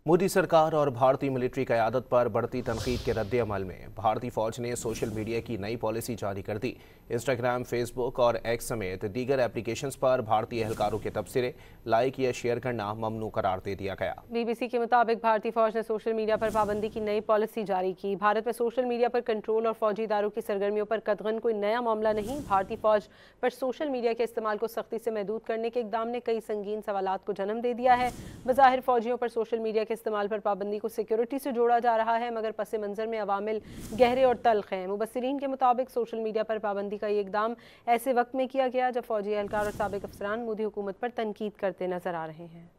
मोदी सरकार और भारतीय मिलिट्री क़यादत पर बढ़ती तनकीद के रद्द-ए-अमल में भारतीय फ़ौज ने सोशल मीडिया की नई पॉलिसी जारी कर दी। इंस्टाग्राम, फेसबुक और एक्स समेत दीगर एप्लीकेशंस पर भारतीय एहलकारों के तबसरे लाइक या शेयर करना ममनू करार दे दिया गया। BBC के मुताबिक भारतीय फ़ौज ने सोशल मीडिया पर पाबंदी की नई पॉलिसी जारी की। भारत में सोशल मीडिया पर कंट्रोल और फौजी इदारों की सरगर्मियों पर कतगन कोई नया मामला नहीं। भारतीय फ़ौज पर सोशल मीडिया के इस्तेमाल को सख्ती से महदूद करने के इक़दाम ने कई संगीन सवालात को जन्म दे दिया है। बज़ाहिर फ़ौजियों पर सोशल मीडिया के इस्तेमाल पर पाबंदी को सिक्योरिटी से जोड़ा जा रहा है, मगर पस मंज़र में अवामिल गहरे और तल्ख हैं। मुबस्सिरीन के मुताबिक सोशल मीडिया पर पाबंदी का ये इक़दाम ऐसे वक्त में किया गया जब फौजी एहलकार और साबिक अफसरान मोदी हुकूमत पर तनकीद करते नजर आ रहे हैं।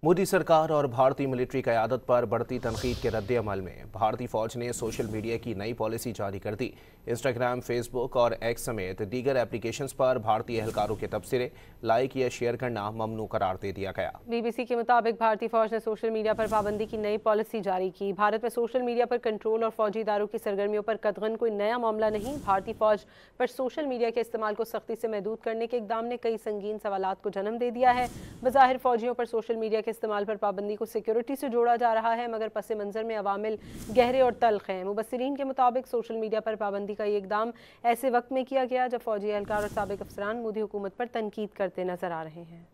मोदी सरकार और भारतीय मिलिट्री क़यादत पर बढ़ती तनकीद के रद्द-ए-अमल में भारतीय फ़ौज ने सोशल मीडिया की नई पॉलिसी जारी कर दी। इंस्टाग्राम, फेसबुक और एक्स समेत दीगर एप्लीकेशंस पर भारतीय एहलकारों के तबसरे लाइक या शेयर करना ममनू करार दे दिया गया। BBC के मुताबिक भारतीय फ़ौज ने सोशल मीडिया पर पाबंदी की नई पॉलिसी जारी की। भारत में सोशल मीडिया पर कंट्रोल और फौजी इदारों की सरगर्मियों पर कतगन कोई नया मामला नहीं। भारतीय फ़ौज पर सोशल मीडिया के इस्तेमाल को सख्ती से महदूद करने के इक़दाम ने कई संगीन सवालात को जन्म दे दिया है। बज़ाहिर फ़ौजियों पर सोशल मीडिया के इस्तेमाल पर पाबंदी को सिक्योरिटी से जोड़ा जा रहा है, मगर पस मंज़र में अवामिल गहरे और तल्ख हैं। मुबस्सिरीन के मुताबिक सोशल मीडिया पर पाबंदी का ये इक़दाम ऐसे वक्त में किया गया जब फौजी एहलकार और साबिक अफसरान मोदी हुकूमत पर तनकीद करते नजर आ रहे हैं।